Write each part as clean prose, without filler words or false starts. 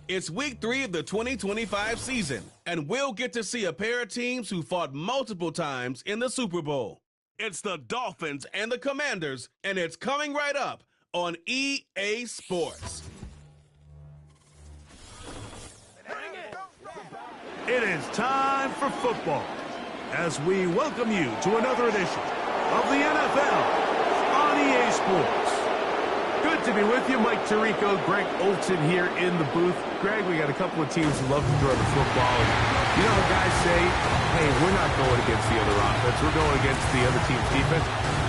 It's week 3 of the 2025 season, and we'll get to see a pair of teams who fought multiple times in the Super Bowl. It's the Dolphins and the Commanders, and it's coming right up on EA Sports. It is time for football as we welcome you to another edition of the NFL on EA Sports. Good to be with you. Mike Tirico, Greg Olson here in the booth. Greg, we got a couple of teams who love to throw the football. And you know how guys say, hey, we're not going against the other offense. We're going against the other team's defense.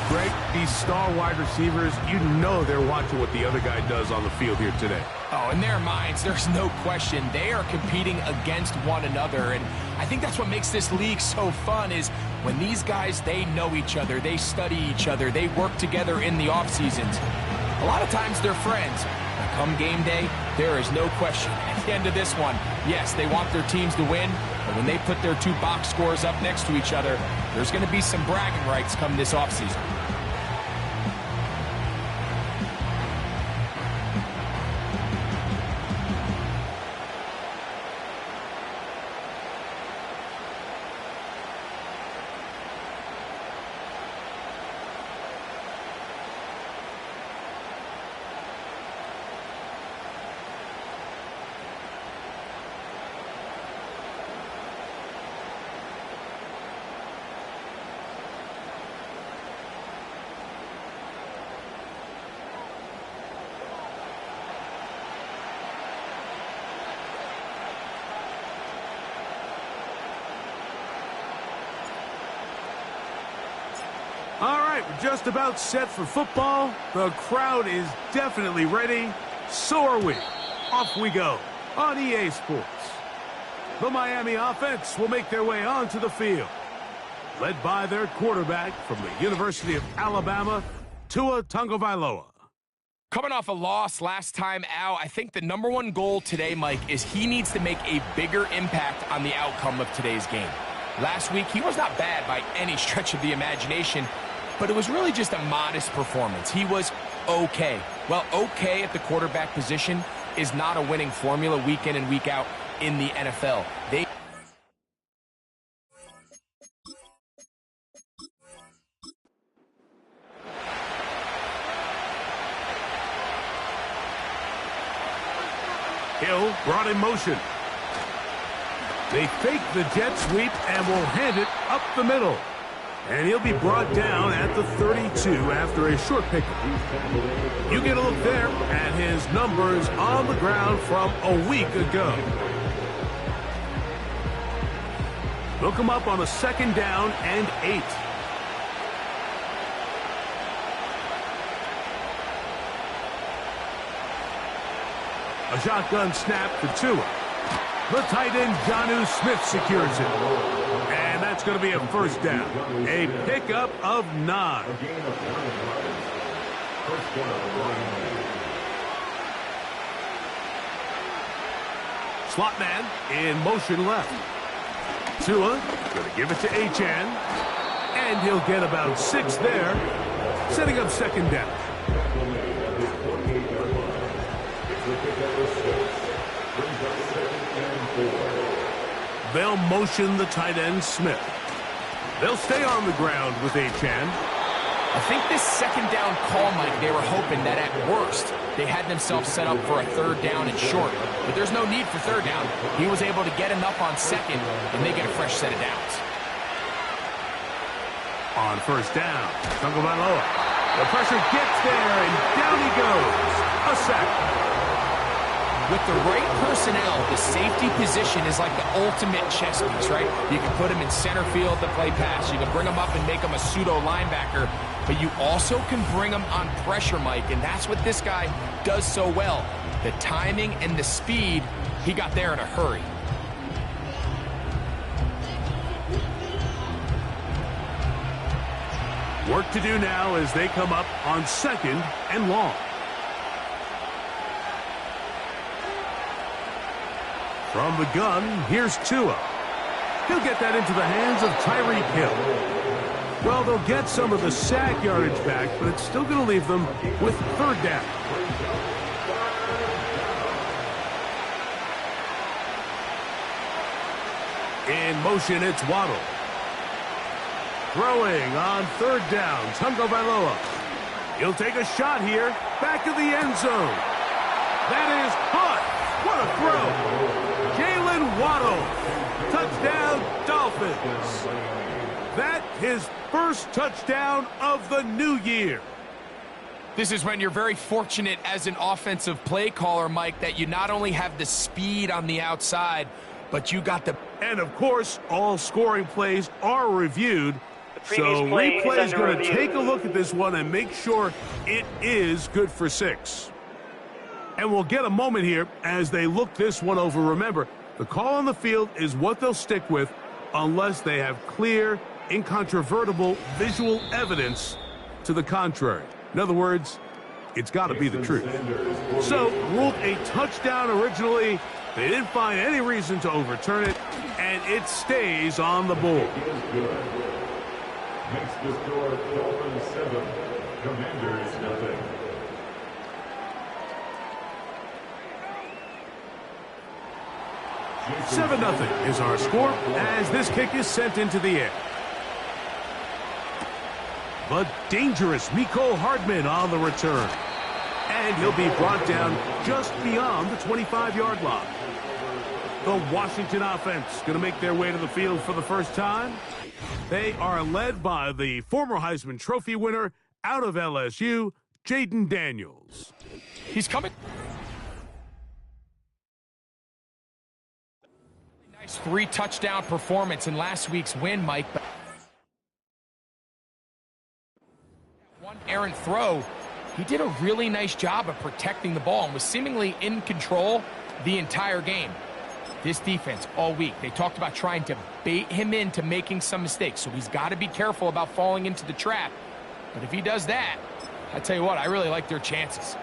Greg, these star wide receivers, you know they're watching what the other guy does on the field here today. Oh, in their minds, there's no question. They are competing against one another, and I think that's what makes this league so fun is when these guys, they know each other, they study each other, they work together in the off seasons. A lot of times they're friends. But come game day, there is no question. At the end of this one, yes, they want their teams to win, but when they put their two box scores up next to each other, there's going to be some bragging rights come this offseason. All right, we're just about set for football. The crowd is definitely ready. So are we. Off we go on EA Sports. The Miami offense will make their way onto the field, led by their quarterback from the University of Alabama, Tua Tagovailoa. Coming off a loss last time out, I think the number one goal today, Mike, is he needs to make a bigger impact on the outcome of today's game. Last week, he was not bad by any stretch of the imagination, but it was really just a modest performance. He was okay. Well, okay at the quarterback position is not a winning formula week in and week out in the NFL. Hill brought in motion. They fake the jet sweep and will hand it up the middle. And he'll be brought down at the 32 after a short pickup. You get a look there at his numbers on the ground from a week ago. They'll come up on a 2nd down and 8. A shotgun snap for Tua. The tight end, Jonnu Smith, secures it. And that's going to be a 1st down. A pickup of 9. Slot man in motion left. Tua going to give it to Achane. And he'll get about 6 there, setting up 2nd down. They'll motion the tight end, Smith. They'll stay on the ground with Achane. I think this 2nd down call, Mike, they were hoping that at worst they had themselves set up for a 3rd down and short. But there's no need for 3rd down. He was able to get enough on 2nd, and they get a fresh set of downs. On 1st down, Tagovailoa. The pressure gets there, and down he goes. A sack. With the right personnel, the safety position is like the ultimate chess piece, right? You can put him in center field to play pass. You can bring him up and make him a pseudo linebacker. But you also can bring him on pressure, Mike, and that's what this guy does so well. The timing and the speed, he got there in a hurry. Work to do now as they come up on 2nd and long. From the gun, here's Tua. He'll get that into the hands of Tyreek Hill. Well, they'll get some of the sack yardage back, but it's still going to leave them with 3rd down. In motion, it's Waddle. Throwing on third down, Tagovailoa. He'll take a shot here, back of the end zone. That is caught. What a throw. Jalen Waddle. Touchdown, Dolphins. That his first touchdown of the new year. This is when you're very fortunate as an offensive play caller, Mike, that you not only have the speed on the outside, but you got the... And, of course, all scoring plays are reviewed. So replay is going to take a look at this one and make sure it is good for 6. And we'll get a moment here as they look this one over. Remember, the call on the field is what they'll stick with unless they have clear, incontrovertible visual evidence to the contrary. In other words, it's got to be the truth. So, ruled a touchdown originally. They didn't find any reason to overturn it, and it stays on the board. Makes the score Dolphins 7, Commanders nothing. $7-0 is our score as this kick is sent into the air. The dangerous Mecole Hardman on the return. And he'll be brought down just beyond the 25-yard line. The Washington offense going to make their way to the field for the first time. They are led by the former Heisman Trophy winner out of LSU, Jaden Daniels. He's coming. Nice 3-touchdown performance in last week's win, Mike. One errant throw. He did a really nice job of protecting the ball and was seemingly in control the entire game. This defense all week, they talked about trying to bait him into making some mistakes, so he's got to be careful about falling into the trap. But if he does that, I tell you what, I really like their chances.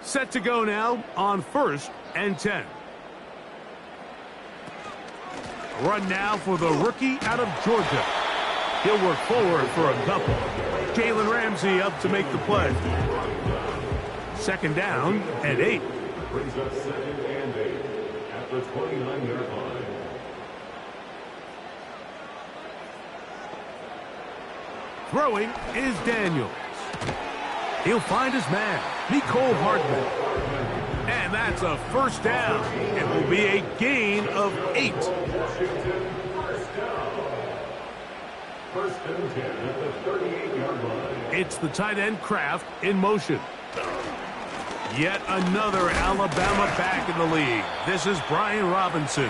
Set to go now on 1st and 10. Run now for the rookie out of Georgia. He'll work forward for a couple. Jalen Ramsey up to make the play. 2nd down and 8. Brings up 2nd and 8 at the 29-yard line. Throwing is Daniels. He'll find his man, Mecole Hardman. And that's a 1st down. It will be a gain of 8. Washington, 1st down. 1st and 10 at the 38-yard line. It's the tight end Kraft in motion. Yet another Alabama back in the league. This is Brian Robinson.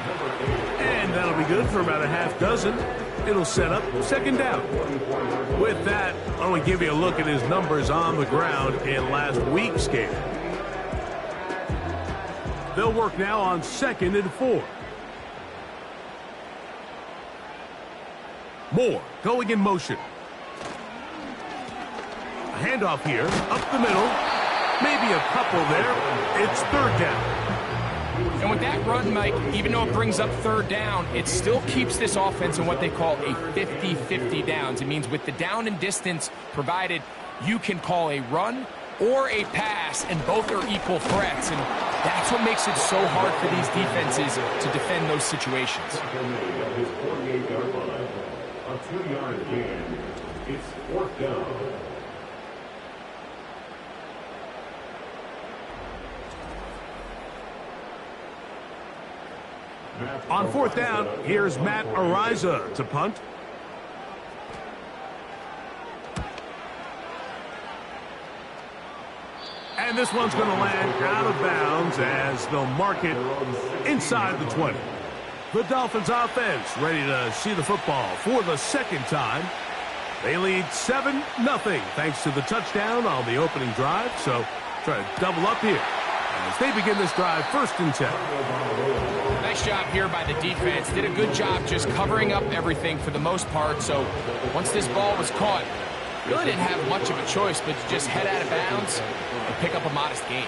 And that'll be good for about a half dozen. It'll set up 2nd down. With that, I want to give you a look at his numbers on the ground in last week's game. They'll work now on 2nd and 4. Moore going in motion. A handoff here, up the middle. Maybe a couple there. It's 3rd down. And with that run, Mike, even though it brings up 3rd down, it still keeps this offense in what they call a 50-50 downs. It means with the down and distance provided, you can call a run or a pass, and both are equal threats. And that's what makes it so hard for these defenses to defend those situations. His 48-yard line. A 2-yard gain. It's 4th down. On 4th down, here's Matt Ariza to punt. And this one's going to land out of bounds as they'll mark it inside the 20. The Dolphins offense ready to see the football for the second time. They lead 7-0 thanks to the touchdown on the opening drive. So try to double up here as they begin this drive 1st and 10. Nice job here by the defense. Did a good job just covering up everything for the most part. So once this ball was caught, really didn't have much of a choice but to just head out of bounds and pick up a modest gain.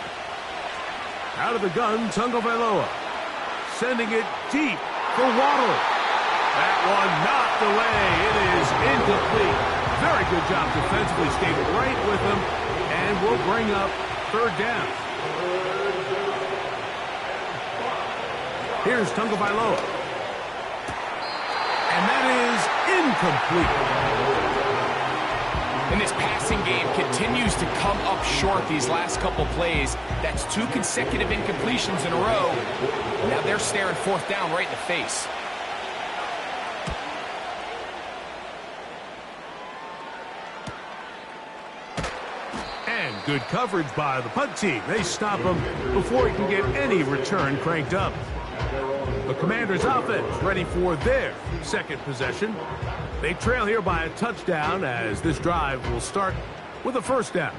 Out of the gun, Tagovailoa sending it deep for Waddle. That one knocked away. It is incomplete. Very good job defensively. Stayed right with him and will bring up 3rd down. Here's Tagovailoa. And that is incomplete. And this passing game continues to come up short these last couple plays. That's 2 consecutive incompletions in a row. Now they're staring 4th down right in the face. And good coverage by the punt team. They stop him before he can get any return cranked up. The Commanders' offense ready for their 2nd possession. They trail here by a touchdown as this drive will start with a 1st down.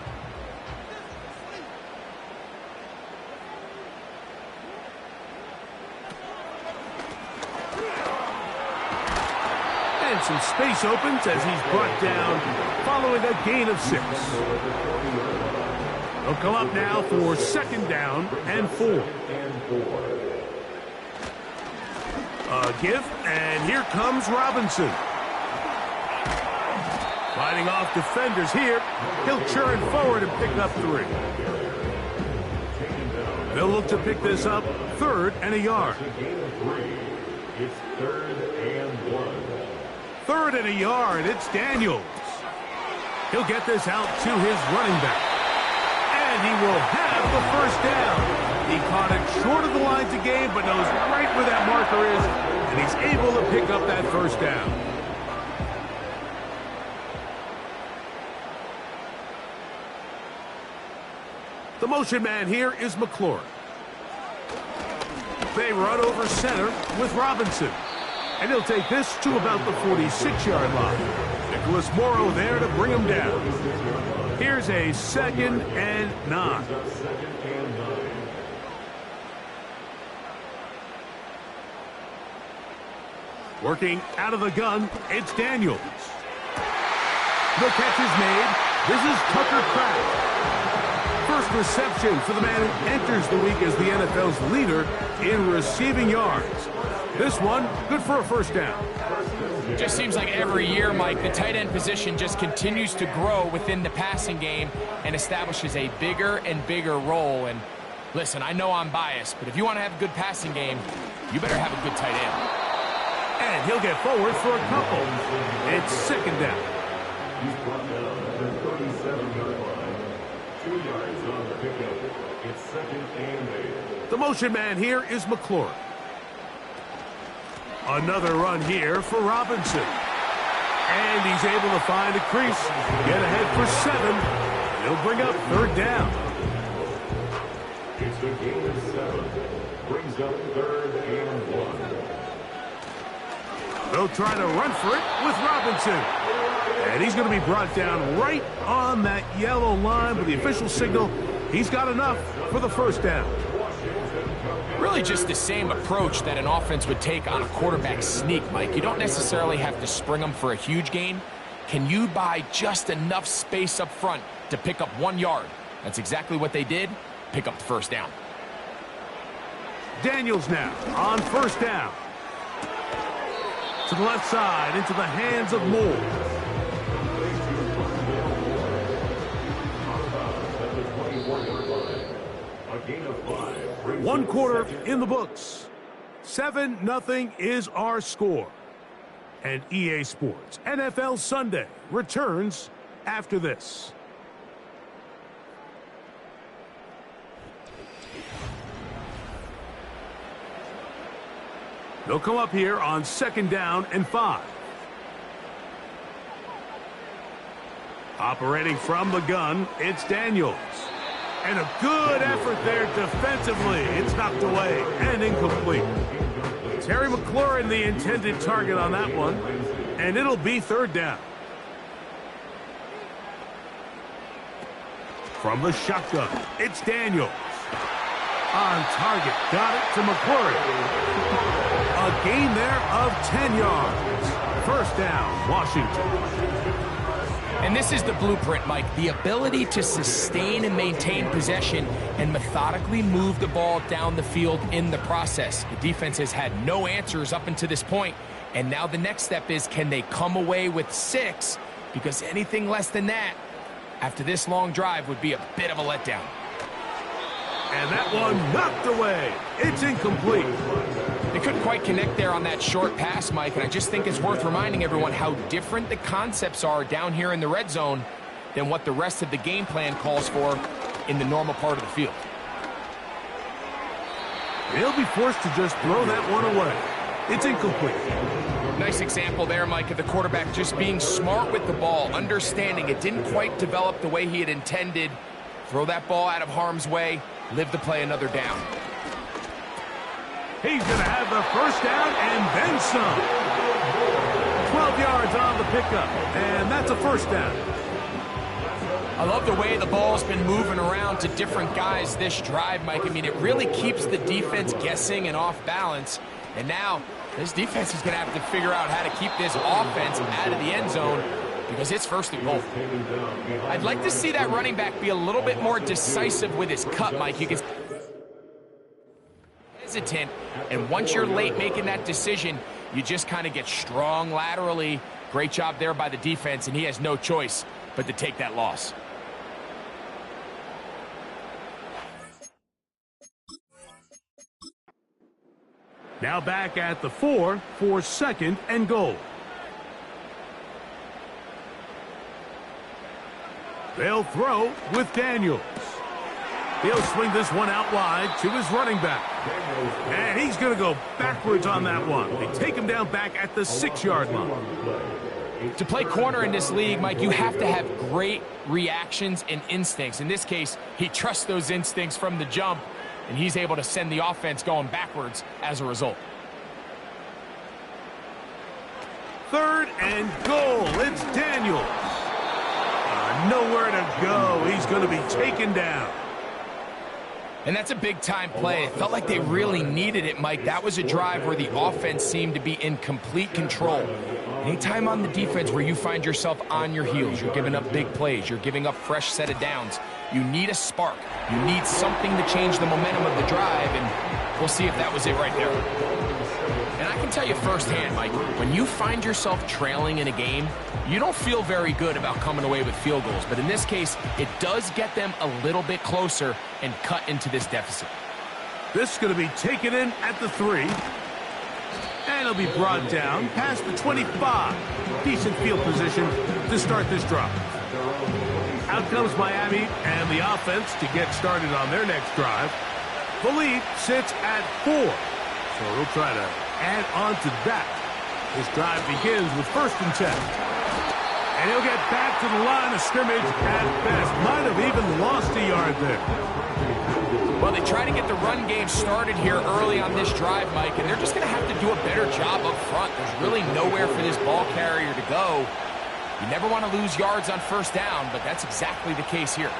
And some space opens as he's brought down following a gain of 6. They'll come up now for 2nd down and 4. A give, and here comes Robinson. Fighting off defenders here. He'll churn forward and pick up 3. They'll look to pick this up 3rd and a yard. It's 3rd and 1. 3rd and a yard. It's Daniels. He'll get this out to his running back. And he will have the 1st down. He caught it short of the lines of game, but knows right where that marker is, and he's able to pick up that 1st down. The motion man here is McLaurin. They run over center with Robinson. And he'll take this to about the 46-yard line. Nicholas Morrow there to bring him down. Here's a 2nd and 9. Working out of the gun, it's Daniels. The catch is made. This is Tucker Kraft. First reception for the man who enters the week as the NFL's leader in receiving yards. This one, good for a 1st down. It just seems like every year, Mike, the tight end position just continues to grow within the passing game and establishes a bigger and bigger role. And listen, I know I'm biased, but if you want to have a good passing game, you better have a good tight end. And he'll get forward for a couple. It's 2nd down. He's brought down at the 37-yard line. 2 yards on the pickup. It's 2nd and 8. The motion man here is McLaurin. Another run here for Robinson. And he's able to find a crease. Get ahead for 7. He'll bring up 3rd down. It's a gain of 7. Brings up 3rd and 1. They'll try to run for it with Robinson. And he's going to be brought down right on that yellow line with the official signal. He's got enough for the 1st down. Really just the same approach that an offense would take on a quarterback sneak, Mike. You don't necessarily have to spring them for a huge gain. Can you buy just enough space up front to pick up 1 yard? That's exactly what they did. Pick up the 1st down. Daniels now on 1st down. To the left side, into the hands of Moore. One quarter in the books. 7-0 is our score. And EA Sports NFL Sunday returns after this. They'll come up here on 2nd down and 5. Operating from the gun, it's Daniels. And a good effort there defensively. It's knocked away and incomplete. Terry McLaurin, the intended target on that one. And it'll be third down. From the shotgun, it's Daniels. On target, got it to McLaurin. A gain there of 10 yards. First down, Washington. And this is the blueprint, Mike. The ability to sustain and maintain possession and methodically move the ball down the field in the process. The defense has had no answers up until this point, and now the next step is, can they come away with 6? Because anything less than that, after this long drive, would be a bit of a letdown. And that one knocked away. It's incomplete. They couldn't quite connect there on that short pass, Mike, and I just think it's worth reminding everyone how different the concepts are down here in the red zone than what the rest of the game plan calls for in the normal part of the field. They'll be forced to just throw that one away. It's incomplete. Nice example there, Mike, of the quarterback just being smart with the ball, understanding it didn't quite develop the way he had intended. Throw that ball out of harm's way, live to play another down. He's going to have the first down and then some. 12 yards on the pickup, and that's a first down. I love the way the ball's been moving around to different guys this drive, Mike. I mean, it really keeps the defense guessing and off balance. And now, this defense is going to have to figure out how to keep this offense out of the end zone because it's first and goal. I'd like to see that running back be a little bit more decisive with his cut, Mike. You can hesitant, and once you're late making that decision, you just kind of get strong laterally. Great job there by the defense, and he has no choice but to take that loss. Now back at the 4 for second and goal. They'll throw with Daniels. He'll swing this one out wide to his running back. And he's going to go backwards on that one. They take him down back at the 6-yard line. To play corner in this league, Mike, you have to have great reactions and instincts. In this case, he trusts those instincts from the jump, and he's able to send the offense going backwards as a result. Third and goal. It's Daniels. Nowhere to go. He's going to be taken down. And that's a big-time play. It felt like they really needed it, Mike. That was a drive where the offense seemed to be in complete control. Anytime on the defense where you find yourself on your heels, you're giving up big plays, you're giving up fresh set of downs, you need a spark. You need something to change the momentum of the drive, and we'll see if that was it right there. And I can tell you firsthand, Mike, when you find yourself trailing in a game, you don't feel very good about coming away with field goals. But in this case, it does get them a little bit closer and cut into this deficit. This is going to be taken in at the 3. And it'll be brought down past the 25. Decent field position to start this drive. Out comes Miami and the offense to get started on their next drive. The lead sits at 4. So he'll try to add on to that. This drive begins with 1st and 10. And he'll get back to the line of scrimmage at best. Might have even lost a yard there. Well, they try to get the run game started here early on this drive, Mike, and they're just going to have to do a better job up front. There's really nowhere for this ball carrier to go. You never want to lose yards on 1st down, but that's exactly the case here.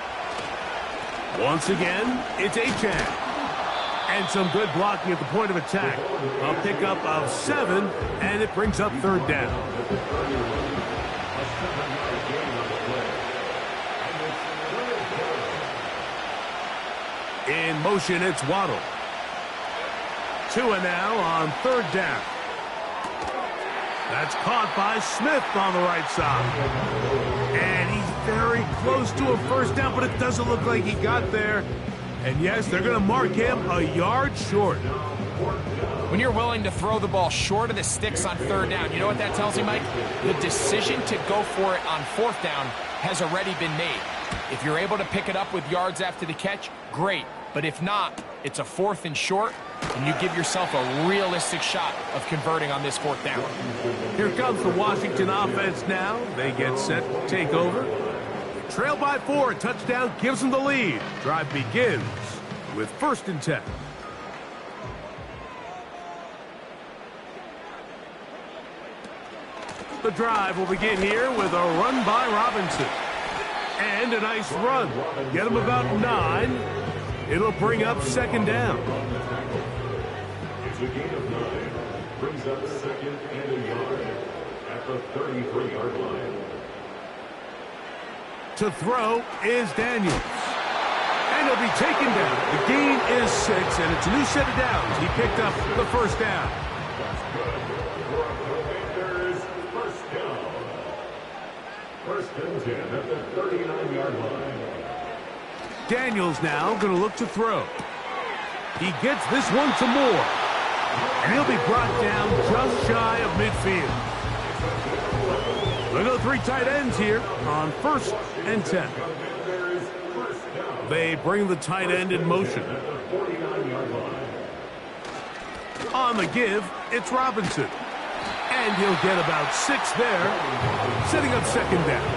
Once again, it's Achane. And some good blocking at the point of attack. A pickup of 7, and it brings up 3rd down. In motion, it's Waddle. Tua now on 3rd down. That's caught by Smith on the right side. And he's very close to a 1st down, but it doesn't look like he got there. And yes, they're going to mark him a yard short. When you're willing to throw the ball short of the sticks on 3rd down, you know what that tells you, Mike? The decision to go for it on 4th down has already been made. If you're able to pick it up with yards after the catch, great. But if not, it's a 4th and short, and you give yourself a realistic shot of converting on this 4th down. Here comes the Washington offense now. They get set to take over. trail by 4. A touchdown gives them the lead. Drive begins with 1st and 10. The drive will begin here with a run by Robinson. And a nice run. Get him about 9. It'll bring up 2nd down. It's a gain of 9. Brings up 2nd and a yard at the 33-yard line. To throw is Daniels. And he'll be taken down. The gain is 6, and it's a new set of downs. He picked up the 1st down. That's good. For the Commanders, 1st down. 1st and 10 at the 39-yard line. Daniels now going to look to throw. He gets this one to Moore. And he'll be brought down just shy of midfield. We'll go 3 tight ends here on 1st and 10. They bring the tight end in motion. On the give, it's Robinson. And he'll get about 6 there, setting up 2nd down.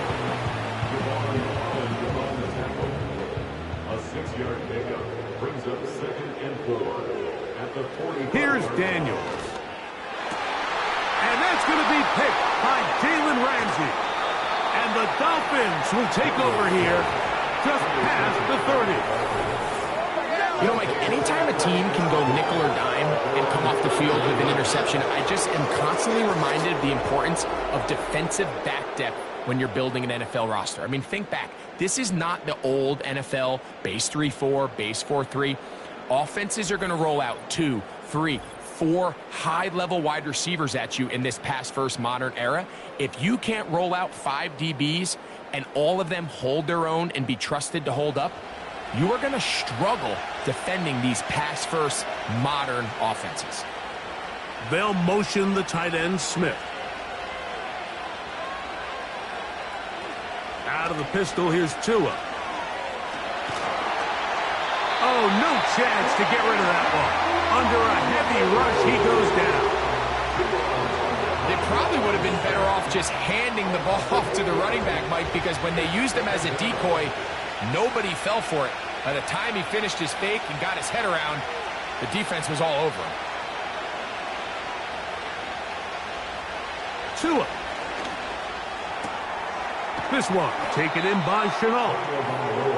A 6-yard pickup brings up 2nd and 4 at the 45. Here's Daniels. And that's going to be picked by Jalen Ramsey. And the Dolphins will take over here just past the 30. You know, Mike, anytime a team can go nickel or dime and come off the field with an interception, I just am constantly reminded of the importance of defensive back depth when you're building an NFL roster. I mean, think back. This is not the old NFL base 3-4, base 4-3. Offenses are going to roll out 2, 3, 4 high-level wide receivers at you in this pass-first modern era. If you can't roll out 5 DBs and all of them hold their own and be trusted to hold up, you are going to struggle defending these pass-first modern offenses. They'll motion the tight end Smith. Out of the pistol, here's Tua. Oh, no chance to get rid of that one. Under a heavy rush, he goes down. They probably would have been better off just handing the ball off to the running back, Mike, because when they used him as a decoy, nobody fell for it. By the time he finished his fake and got his head around, the defense was all over him. Tua. This one taken in by Chenault.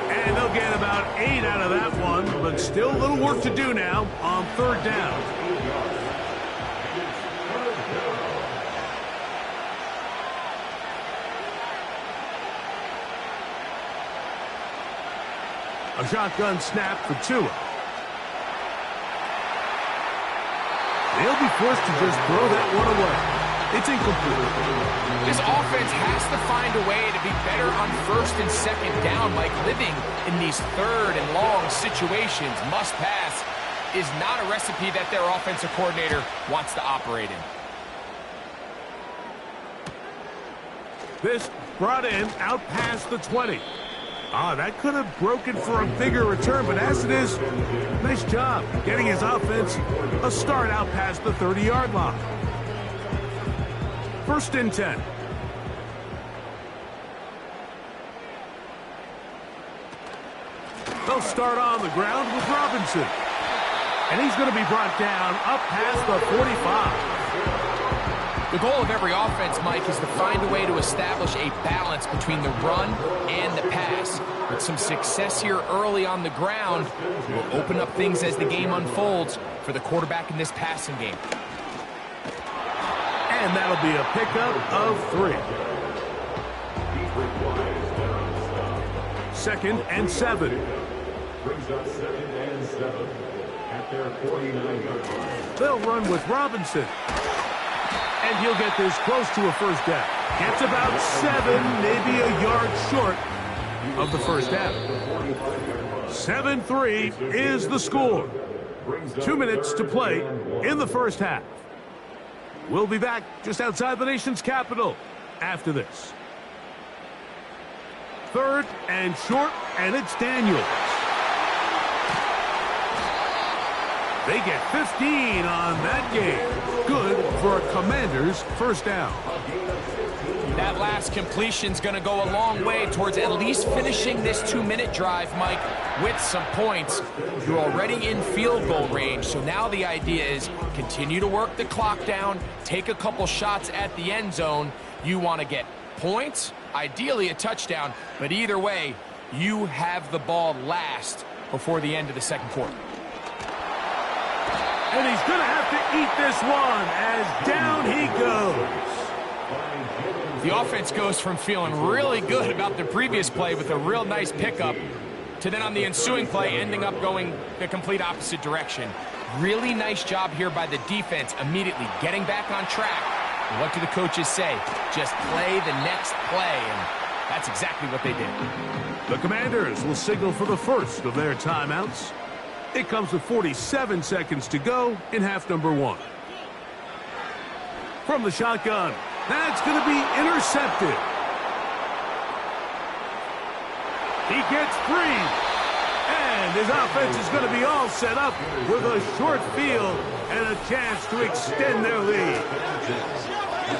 And they'll get about 8 out of that one, but still a little work to do now on 3rd down. A shotgun snap for Tua. They'll be forced to just throw that one away. It's incomplete. This offense has to find a way to be better on 1st and 2nd down. Like living in these 3rd and long situations, must pass, is not a recipe that their offensive coordinator wants to operate in. This brought in out past the 20. That could have broken for a bigger return, but as it is, nice job getting his offense a start out past the 30-yard line. 1st and 10. They'll start on the ground with Robinson. And he's going to be brought down up past the 45. The goal of every offense, Mike, is to find a way to establish a balance between the run and the pass. With some success here early on the ground, will open up things as the game unfolds for the quarterback in this passing game. And that'll be a pickup of 3. 2nd and 7. Brings up 2nd and 7 at their 49-yard line. They'll run with Robinson. And he'll get this close to a 1st down. Gets about 7, maybe a yard short of the 1st down. 7-3 is the score. 2 minutes to play in the 1st half. We'll be back just outside the nation's capital after this. 3rd and short, and it's Daniels. They get 15 on that game. Good for a Commanders first down. That last completion's going to go a long way towards at least finishing this 2-minute drive, Mike, with some points. You're already in field goal range, so now the idea is continue to work the clock down, take a couple shots at the end zone. You want to get points, ideally a touchdown, but either way, you have the ball last before the end of the second quarter. And he's going to have to eat this one as down he goes. The offense goes from feeling really good about the previous play with a real nice pickup to then on the ensuing play ending up going the complete opposite direction. Really nice job here by the defense immediately getting back on track. And what do the coaches say? Just play the next play, and that's exactly what they did. The Commanders will signal for the first of their timeouts. It comes with 47 seconds to go in half number 1. From the shotgun, that's going to be intercepted. He gets free. And his offense is going to be all set up with a short field and a chance to extend their lead.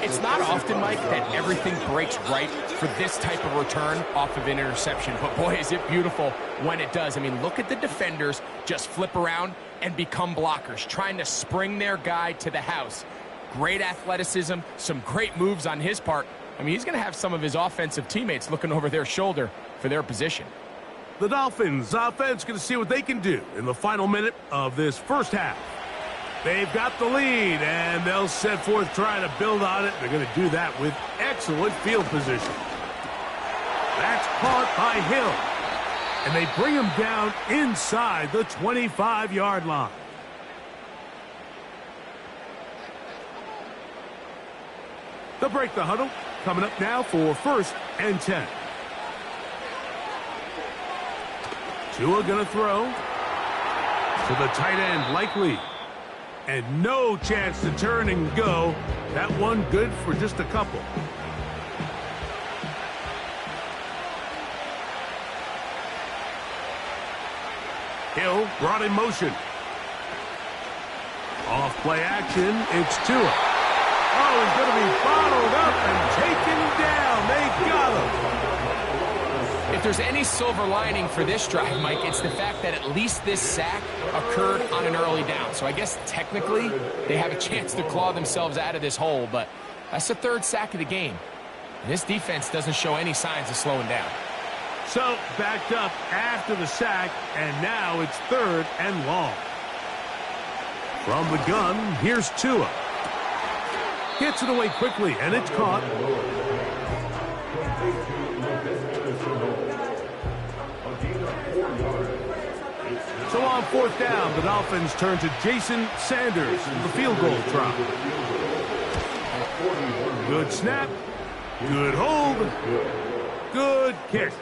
It's not often, Mike, that everything breaks right for this type of return off of an interception. But, boy, is it beautiful when it does. I mean, look at the defenders just flip around and become blockers, trying to spring their guy to the house. Great athleticism, some great moves on his part. I mean, he's going to have some of his offensive teammates looking over their shoulder for their position. The Dolphins offense going to see what they can do in the final minute of this first half. They've got the lead, and they'll set forth trying to build on it. They're going to do that with excellent field position. That's caught by Hill, and they bring him down inside the 25-yard line. They'll break the huddle. Coming up now for 1st and 10. Tua going to throw to the tight end, likely. And no chance to turn and go. That one good for just a couple. Hill brought in motion. Off play action, it's Tua. Oh, he's going to be bottled up and taken down. They got him. If there's any silver lining for this drive, Mike, it's the fact that at least this sack occurred on an early down. So I guess technically they have a chance to claw themselves out of this hole, but that's the 3rd sack of the game. And this defense doesn't show any signs of slowing down. So backed up after the sack, and now it's 3rd and long. From the gun, here's Tua. Gets it away quickly, and it's caught. So on 4th down, the Dolphins turn to Jason Sanders for the field goal try. Good snap, good hold, good kick.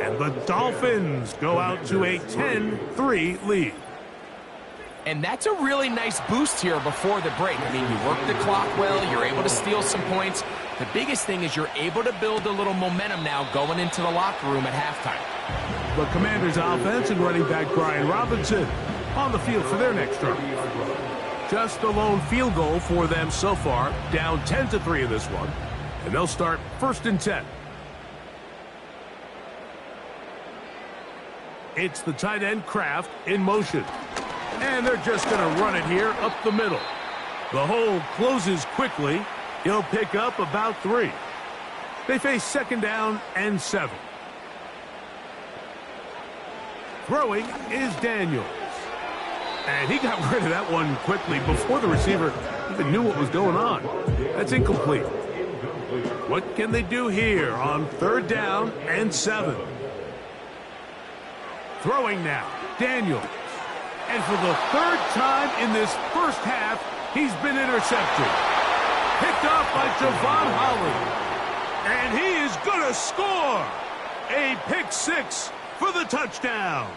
And the Dolphins go out to a 10-3 lead. And that's a really nice boost here before the break. I mean, you work the clock well, you're able to steal some points. The biggest thing is you're able to build a little momentum now going into the locker room at halftime. The Commanders' offense and running back Brian Robinson on the field for their next drive. Just the lone field goal for them so far, down 10-3 in this one. And they'll start 1st and 10. It's the tight end Kraft in motion. And they're just going to run it here up the middle. The hole closes quickly. He'll pick up about 3. They face 2nd down and 7. Throwing is Daniels. And he got rid of that one quickly before the receiver even knew what was going on. That's incomplete. What can they do here on 3rd down and 7? Throwing now, Daniels. And for the 3rd time in this first half, he's been intercepted. Picked off by Javon Holland. And he is going to score. A pick 6 for the touchdown.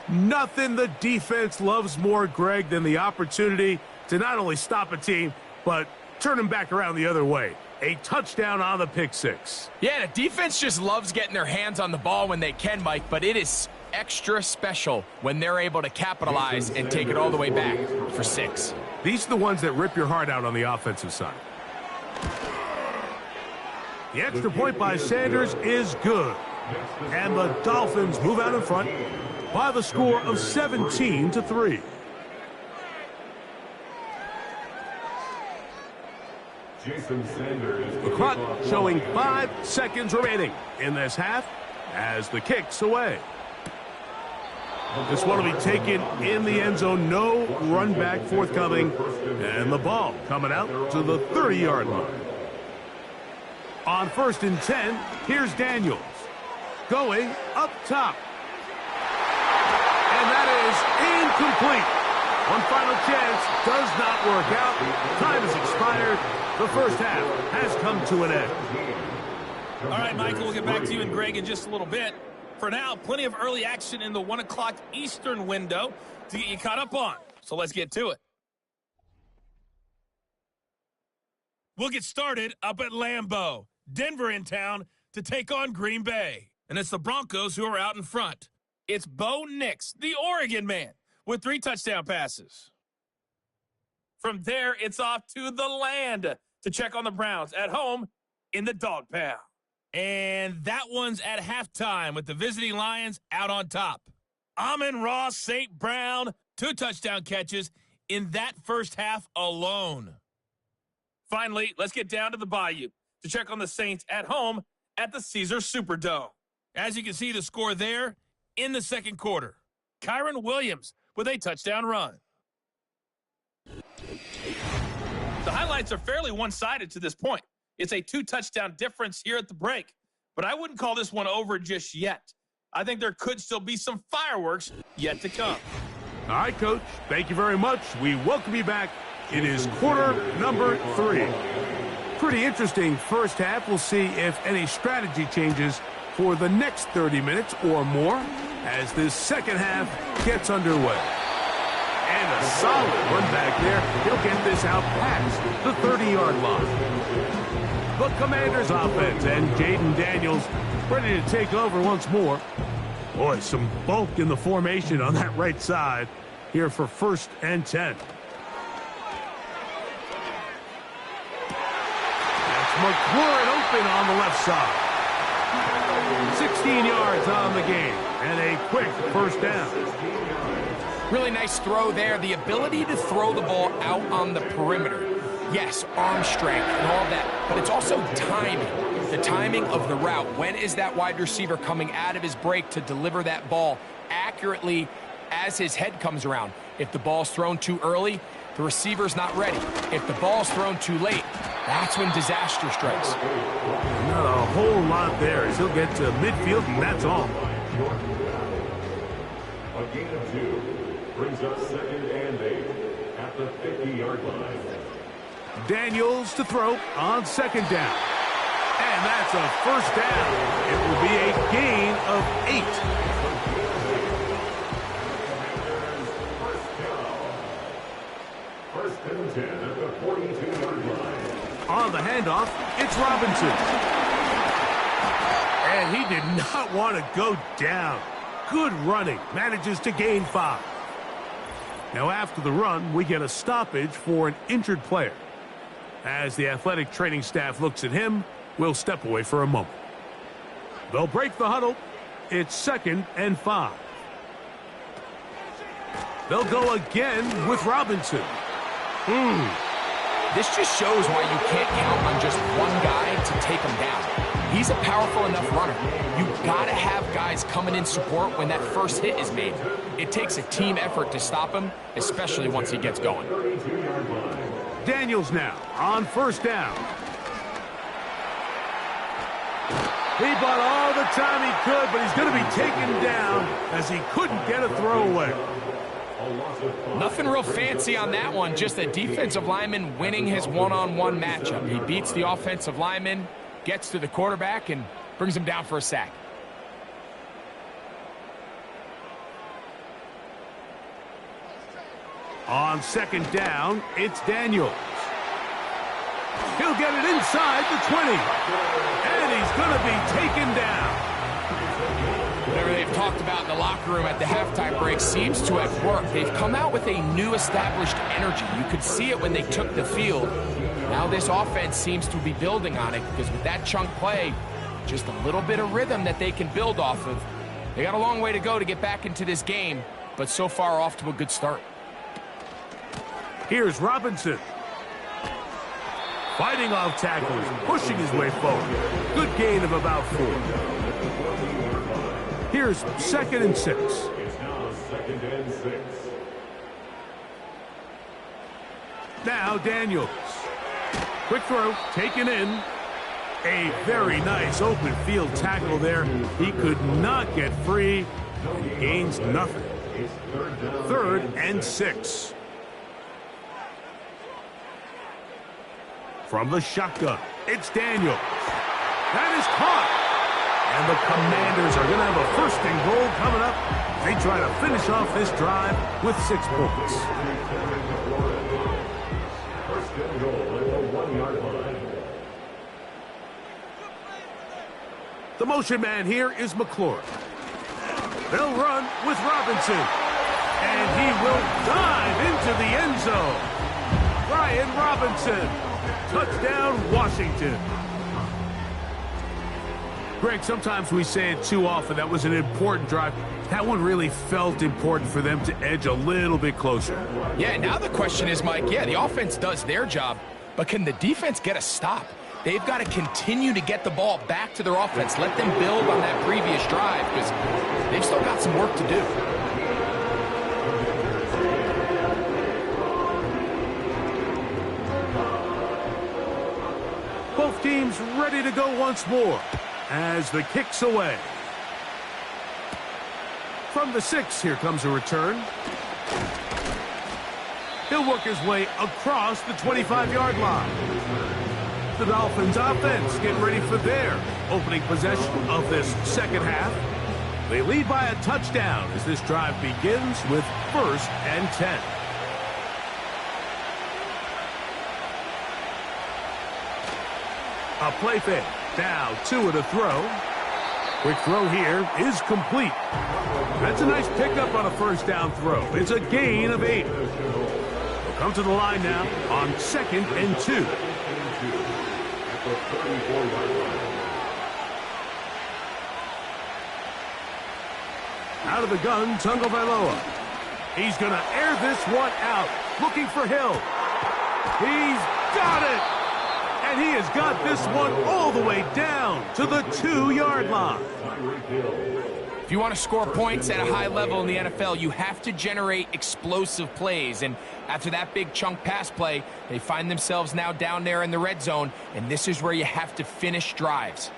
Nothing the defense loves more, Greg, than the opportunity to not only stop a team, but turn them back around the other way. A touchdown on the pick 6. Yeah, the defense just loves getting their hands on the ball when they can, Mike, but it is extra special when they're able to capitalize and take it all the way back for 6. These are the ones that rip your heart out on the offensive side. The extra point by Sanders is good. And the Dolphins move out in front by the score of 17-3. The clock showing 5 seconds remaining in this half as the kick's away. This one will be taken in the end zone. No run back forthcoming. And the ball coming out to the 30-yard line. On 1st and 10, here's Daniels. Going up top. And that is incomplete. One final chance does not work out. Time has expired. The first half has come to an end. All right, Michael, we'll get back to you and Greg in just a little bit. For now, plenty of early action in the 1 o'clock Eastern window to get you caught up on. So let's get to it. We'll get started up at Lambeau. Denver in town to take on Green Bay. And it's the Broncos who are out in front. It's Bo Nix, the Oregon man, with 3 touchdown passes. From there, it's off to the land to check on the Browns at home in the Dog Pound. And that one's at halftime with the visiting Lions out on top. Amon-Ra St. Brown, 2 touchdown catches in that first half alone. Finally, let's get down to the Bayou to check on the Saints at home at the Caesars Superdome. As you can see, the score there in the second quarter. Kyron Williams with a touchdown run. The highlights are fairly one-sided to this point. It's a 2-touchdown difference here at the break, but I wouldn't call this one over just yet. I think there could still be some fireworks yet to come. All right, Coach. Thank you very much. We welcome you back. It is quarter number 3. Pretty interesting first half. We'll see if any strategy changes for the next 30 minutes or more as this second half gets underway. And a solid run back there. He'll get this out past the 30-yard line. The Commanders offense and Jaden Daniels ready to take over once more. Boy, some bulk in the formation on that right side here for 1st and 10. That's McLaurin open on the left side. 16 yards on the game and a quick first down. Really nice throw there. The ability to throw the ball out on the perimeter. Yes, arm strength and all that, but it's also timing. The timing of the route. When is that wide receiver coming out of his break to deliver that ball accurately as his head comes around? If the ball's thrown too early, the receiver's not ready. If the ball's thrown too late, that's when disaster strikes. Not a whole lot there as he'll get to midfield, and that's all. A gain of 2 brings up 2nd and 8 at the 50-yard line. Daniels to throw on 2nd down. And that's a first down. It will be a gain of 8. First and 10 at the 42-yard line. On the handoff, it's Robinson. And he did not want to go down. Good running. Manages to gain 5. Now after the run, we get a stoppage for an injured player. As the athletic training staff looks at him, we'll step away for a moment. They'll break the huddle. It's 2nd and 5. They'll go again with Robinson. This just shows why you can't count on just one guy to take him down. He's a powerful enough runner. You've got to have guys coming in support when that first hit is made. It takes a team effort to stop him, especially once he gets going. Daniels now on 1st down. He bought all the time he could, but he's going to be taken down as he couldn't get a throwaway. Nothing real fancy on that one, just a defensive lineman winning his one-on-one matchup. He beats the offensive lineman, gets to the quarterback, and brings him down for a sack. On 2nd down, it's Daniels. He'll get it inside the 20. And he's going to be taken down. Whatever they've talked about in the locker room at the halftime break seems to have worked. They've come out with a new established energy. You could see it when they took the field. Now this offense seems to be building on it because with that chunk play, just a little bit of rhythm that they can build off of. They got a long way to go to get back into this game, but so far off to a good start. Here's Robinson. Fighting off tackles, pushing his way forward. Good gain of about 4. Here's 2nd and 6. It's now 2nd and 6. Now Daniels. Quick throw, taken in. A very nice open field tackle there. He could not get free. He gains nothing. 3rd and 6. From the shotgun, it's Daniels. That is caught. And the Commanders are going to have a 1st and goal coming up. They try to finish off this drive with 6 points. 1st and goal at the 1-yard line. The motion man here is McLaurin. They'll run with Robinson. And he will dive into the end zone. Brian Robinson. Touchdown, Washington. Greg, sometimes we say it too often. That was an important drive. That one really felt important for them to edge a little bit closer. Yeah, now the question is, Mike, the offense does their job, but can the defense get a stop? They've got to continue to get the ball back to their offense. Let them build on that previous drive because they've still got some work to do. Both teams ready to go once more as the kick's away. From the 6, here comes a return. He'll work his way across the 25-yard line. The Dolphins offense getting ready for their opening possession of this 2nd half. They lead by a touchdown as this drive begins with 1st and 10. A play fake. Now 2 at a throw. Quick throw here is complete. That's a nice pickup on a 1st down throw. It's a gain of 8. We'll come to the line now on 2nd and 2. Out of the gun, Tagovailoa. He's going to air this one out. Looking for Hill. He's got it. And he has got this one all the way down to the 2-yard line. If you want to score points at a high level in the NFL, you have to generate explosive plays. And after that big chunk pass play, they find themselves now down there in the red zone. And this is where you have to finish drives.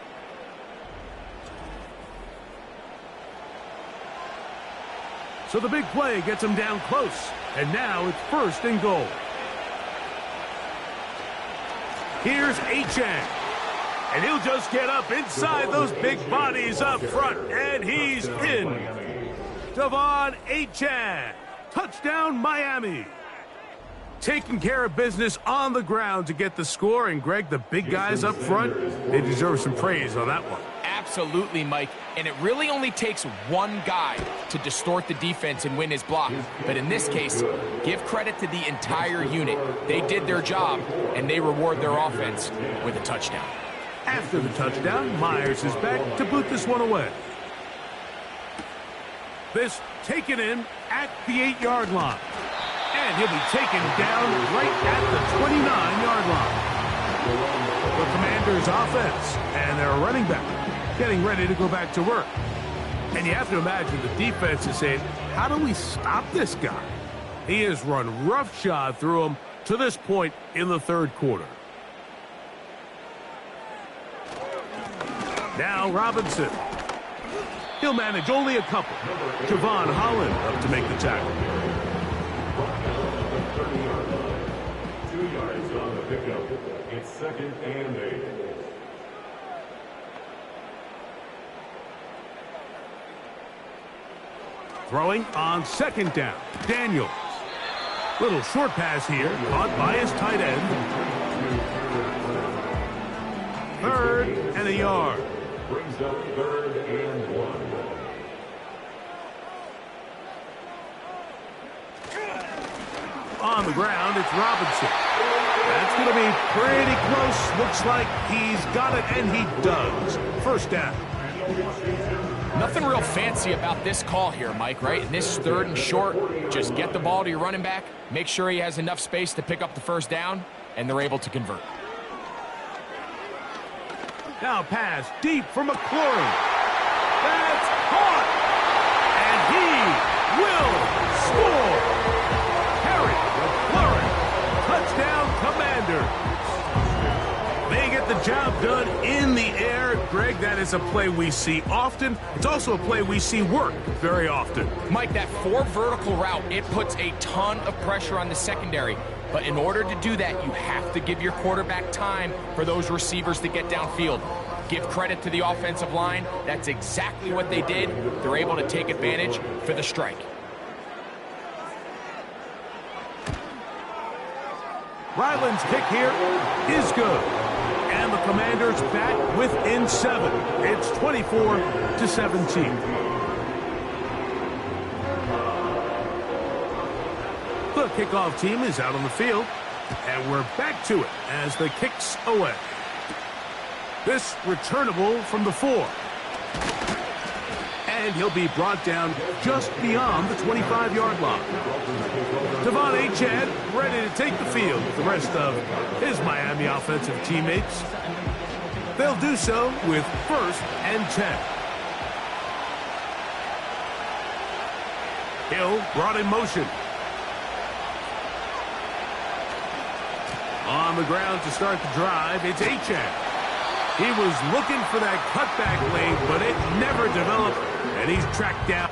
So the big play gets him down close. And now it's 1st and goal. Here's Achane. And he'll just get up inside those big bodies up front. And he's in. Devon Achane. Touchdown, Miami. Taking care of business on the ground to get the score. And, Greg, the big guys up front, they deserve some praise on that one. Absolutely, Mike. And it really only takes one guy to distort the defense and win his block. But in this case, give credit to the entire unit. They did their job, and they reward their offense with a touchdown. After the touchdown, Myers is back to boot this one away. This taken in at the 8-yard line. And he'll be taken down right at the 29-yard line. The Commanders' offense and their running back getting ready to go back to work. And you have to imagine the defense is saying, how do we stop this guy? He has run roughshod through him to this point in the 3rd quarter. Now Robinson. He'll manage only a couple. Javon Holland up to make the tackle. 2 yards on the pickup. It's 2nd and 8. Throwing on 2nd down. Daniels. Little short pass here. Caught by his tight end. 3rd and a yard. Brings up 3rd and 1. On the ground, it's Robinson. That's going to be pretty close. Looks like he's got it, and he does. First down. Nothing real fancy about this call here, Mike, right? In this 3rd and short, just get the ball to your running back, make sure he has enough space to pick up the first down, and they're able to convert. Now pass deep for McLaurin. That's caught. And he will score. Harry McLaurin. Touchdown, Commanders. They get the job done in the air. Greg, that is a play we see often. It's also a play we see work very often. Mike, that 4 vertical route, it puts a ton of pressure on the secondary. But in order to do that, you have to give your quarterback time for those receivers to get downfield. Give credit to the offensive line. That's exactly what they did. They're able to take advantage for the strike. Ryland's kick here is good. And the Commanders back within 7. It's 24-17. The kickoff team is out on the field, and we're back to it as the kick's away. This returnable from the 4. And he'll be brought down just beyond the 25-yard line. Devon Achad ready to take the field with the rest of his Miami offensive teammates. They'll do so with 1st and 10. Hill brought in motion. On the ground to start the drive, it's Achad. He was looking for that cutback lane, but it never developed, and he's tracked down.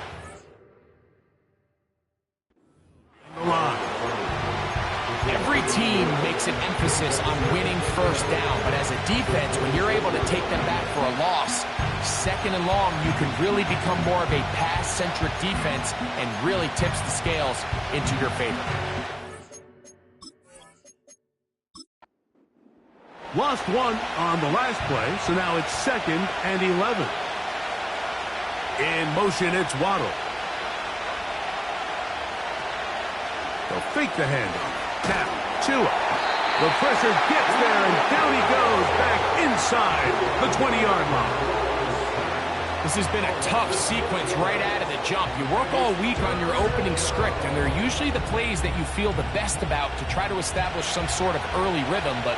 The line. Every team makes an emphasis on winning first down, but as a defense, when you're able to take them back for a loss, 2nd and long, you can really become more of a pass-centric defense and really tips the scales into your favor. Lost 1 on the last play, so now it's 2nd and 11. In motion, it's Waddle. They'll fake the handoff. Tap, Tua. The pressure gets there, and down he goes back inside the 20-yard line. This has been a tough sequence right out of the jump. You work all week on your opening script, and they're usually the plays that you feel the best about to try to establish some sort of early rhythm, but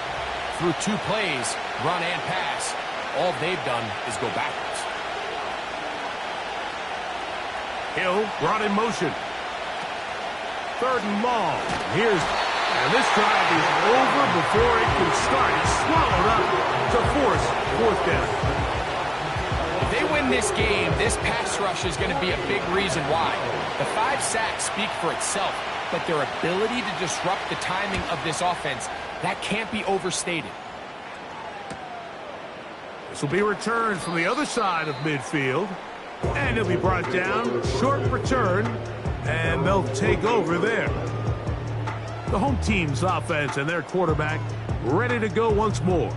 through 2 plays, run and pass, all they've done is go backwards. Hill brought in motion. 3rd and long. And this drive is over before it can start. It's swallowed up to force 4th down. If they win this game, this pass rush is going to be a big reason why. The 5 sacks speak for itself, but their ability to disrupt the timing of this offense, that can't be overstated. This will be returned from the other side of midfield. And he'll be brought down. Short return. And they'll take over there. The home team's offense and their quarterback ready to go once more.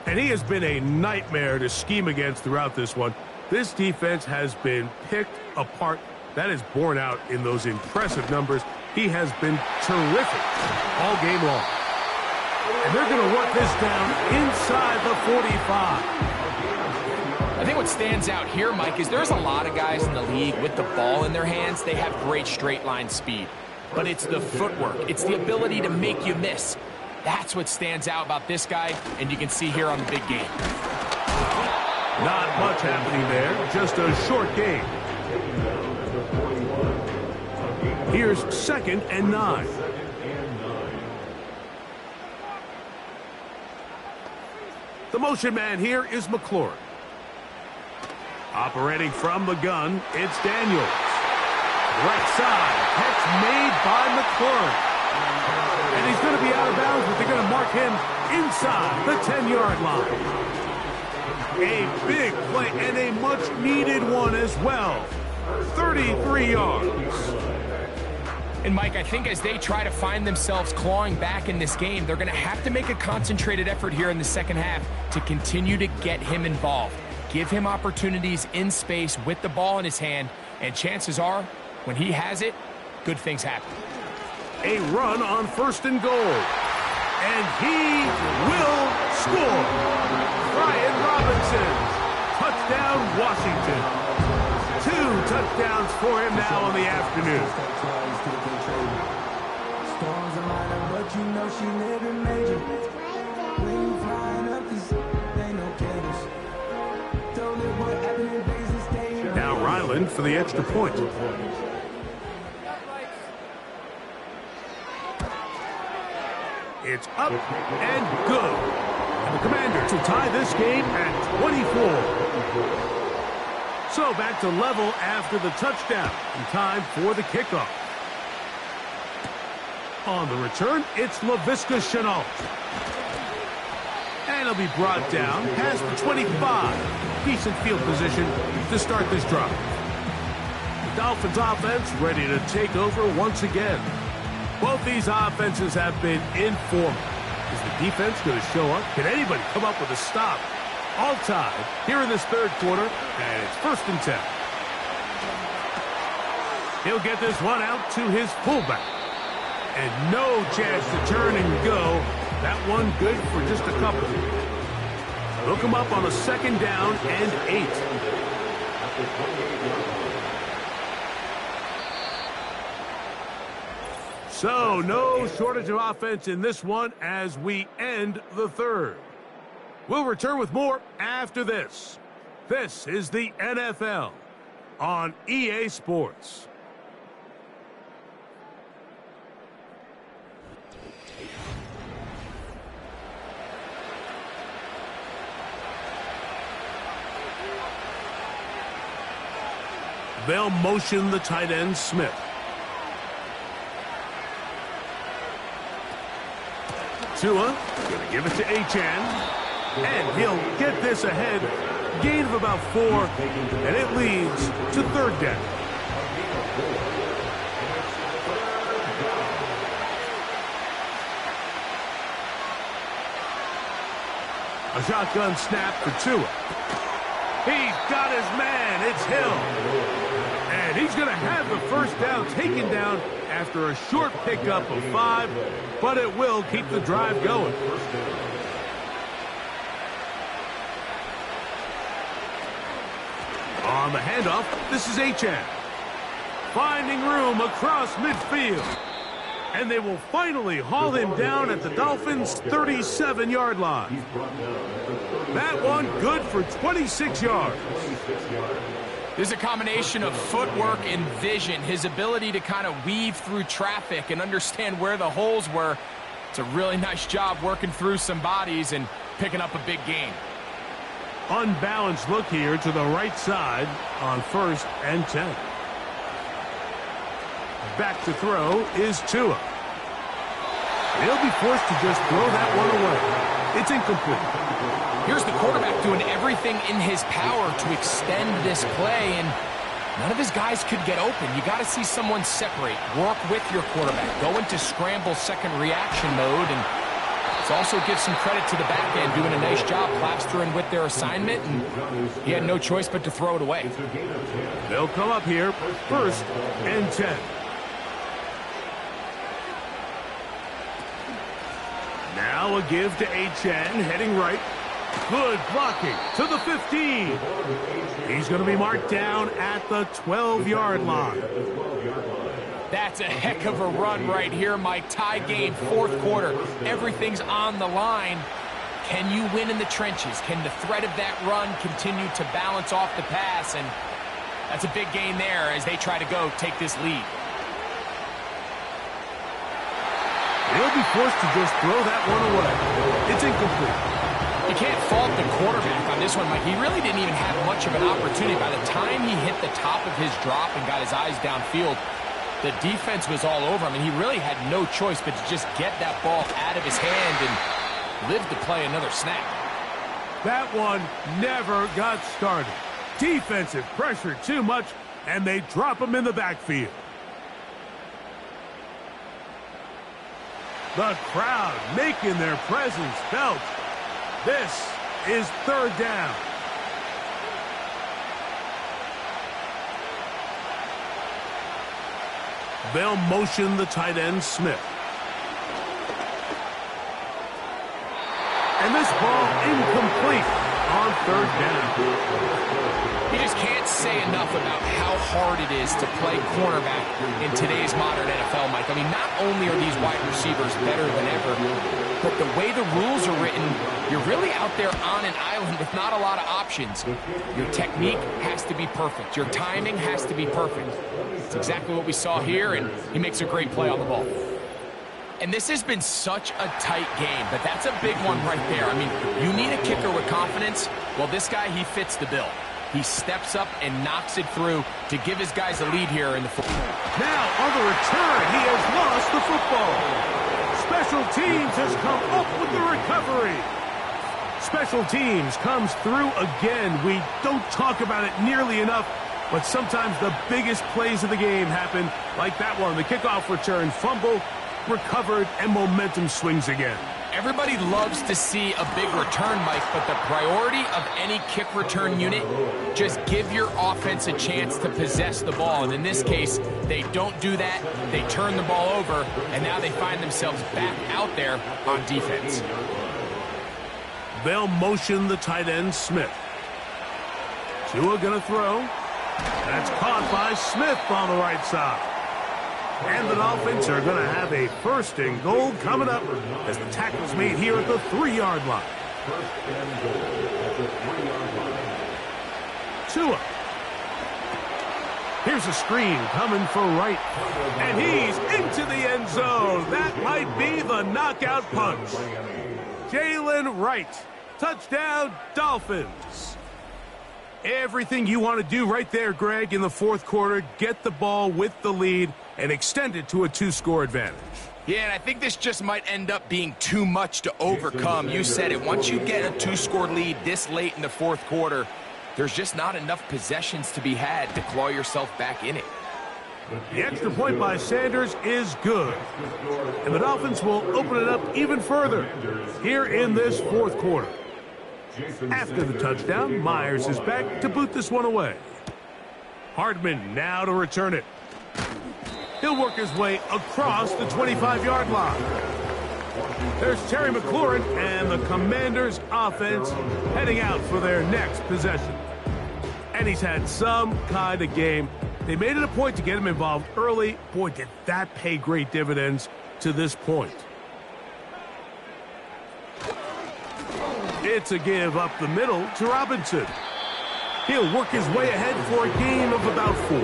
And he has been a nightmare to scheme against throughout this one. This defense has been picked apart. That is borne out in those impressive numbers. He has been terrific all game long. And they're going to work this down inside the 45. I think what stands out here, Mike, is there's a lot of guys in the league with the ball in their hands. They have great straight line speed. But it's the footwork. It's the ability to make you miss. That's what stands out about this guy, and you can see here on the big game. Not much happening there. Just a short game. Here's 2nd and 9. The motion man here is McLaurin. Operating from the gun, it's Daniels. Right side, catch made by McLaurin. And he's going to be out of bounds, but they're going to mark him inside the 10-yard line. A big play and a much-needed one as well. 33 yards. And, Mike, I think as they try to find themselves clawing back in this game, they're going to have to make a concentrated effort here in the second half to continue to get him involved. Give him opportunities in space with the ball in his hand, and chances are, when he has it, good things happen. a run on 1st and goal. And he will score. Brian Robinson. Touchdown, Washington. 2 touchdowns for him now in the afternoon. Storms are minor, but you know she living major. When you flying up, this ain't no cables. Don't live what happened in Vegas, stay in. Now Ryland for the extra point. It's up and good. And the Commanders will tie this game at 24. So back to level after the touchdown. And time for the kickoff. On the return, it's LaVisca Chenault. And he'll be brought down past the 25. Decent field position to start this drive. The Dolphins offense ready to take over once again. Both these offenses have been informal. Is the defense going to show up? Can anybody come up with a stop? All tied here in this third quarter, and it's 1st and 10. He'll get this one out to his fullback. And no chance to turn and go. That one good for just a couple. They'll come up on a 2nd down and 8. So no shortage of offense in this one as we end the third. We'll return with more after this. This is the NFL on EA Sports. They'll motion the tight end Smith. Tua going to give it to Achane. And he'll get this ahead. Gain of about 4. And it leads to 3rd down. A shotgun snap for Tua. He's got his man. It's Hill. And he's going to have the 1st down taken down after a short pickup of 5, but it will keep the drive going. On the handoff, this is Achane. Finding room across midfield. And they will finally haul him down at the Dolphins' 37-yard line. That one good for 26 yards. There's a combination of footwork and vision, his ability to kind of weave through traffic and understand where the holes were. It's a really nice job working through some bodies and picking up a big gain. Unbalanced look here to the right side on 1st and 10. Back to throw is Tua. He'll be forced to just throw that one away. It's incomplete. Here's the quarterback doing everything in his power to extend this play, and none of his guys could get open. You got to see someone separate, work with your quarterback, go into scramble second reaction mode, and let's also give some credit to the back end doing a nice job plastering with their assignment, and he had no choice but to throw it away. They'll come up here 1st and 10. Now a give to Achane, heading right. Good blocking to the 15. He's going to be marked down at the 12-yard line. That's a heck of a run right here, Mike. Tie game, 4th quarter. Everything's on the line. Can you win in the trenches? Can the threat of that run continue to balance off the pass? And that's a big gain there as they try to go take this lead. He'll be forced to just throw that one away. It's incomplete. You can't fault the quarterback on this one, Mike. He really didn't even have much of an opportunity. By the time he hit the top of his drop and got his eyes downfield, the defense was all over him, and he really had no choice but to just get that ball out of his hand and live to play another snap. That one never got started. Defensive pressure too much, and they drop him in the backfield. The crowd making their presence felt. This is 3rd down. They'll motion the tight end, Smith. And this ball incomplete on third down. You just can't say enough about how hard it is to play cornerback in today's modern NFL, Mike. I mean, not only are these wide receivers better than ever, but the way the rules are written, you're really out there on an island with not a lot of options. Your technique has to be perfect. Your timing has to be perfect. It's exactly what we saw here, and he makes a great play on the ball. And this has been such a tight game, but that's a big one right there. I mean, you need a kicker with confidence. Well, this guy, he fits the bill. He steps up and knocks it through to give his guys a lead here in the football. Now, on the return, he has lost the football. Special teams has come up with the recovery. Special teams comes through again. We don't talk about it nearly enough, but sometimes the biggest plays of the game happen, like that one. The kickoff return, fumble, recovered, and momentum swings again. Everybody loves to see a big return, Mike, but the priority of any kick return unit, just give your offense a chance to possess the ball. And in this case, they don't do that. They turn the ball over, and now they find themselves back out there on defense. They'll motion the tight end, Smith. Tua gonna throw. That's caught by Smith on the right side. And the Dolphins are going to have a first and goal coming up as the tackle's made here at the 3-yard line. First and goal at the 3-yard line. Tua. Here's a screen coming for Wright. And he's into the end zone. That might be the knockout punch. Jalen Wright. Touchdown, Dolphins. Everything you want to do right there, Greg, in the fourth quarter. Get the ball with the lead and extend it to a 2-score advantage. Yeah, and I think this just might end up being too much to overcome. You said it. Once you get a 2-score lead this late in the fourth quarter, there's just not enough possessions to be had to claw yourself back in it. The extra point by Sanders is good. And the Dolphins will open it up even further here in this fourth quarter. After the touchdown, Myers is back to boot this one away. Hardman now to return it. He'll work his way across the 25-yard line. There's Terry McLaurin and the Commanders' offense heading out for their next possession. And he's had some kind of game. They made it a point to get him involved early. Boy, did that pay great dividends to this point. It's a give up the middle to Robinson. He'll work his way ahead for a gain of about 4.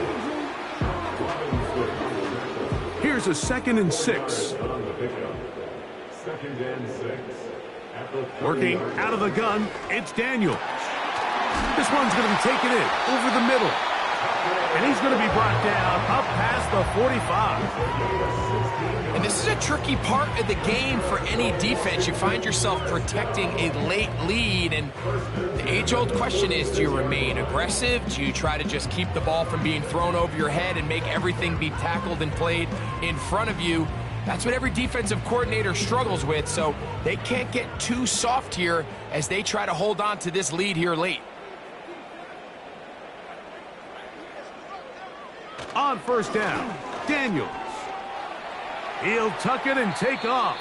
Here's a 2nd and 6. Second and 6. Working out of the gun, it's Daniels. This one's going to be taken in over the middle. And he's going to be brought down up past the 45. And this is a tricky part of the game for any defense. You find yourself protecting a late lead, and the age-old question is, do you remain aggressive? Do you try to just keep the ball from being thrown over your head and make everything be tackled and played in front of you? That's what every defensive coordinator struggles with, so they can't get too soft here as they try to hold on to this lead here late. On first down, Daniels. He'll tuck it and take off.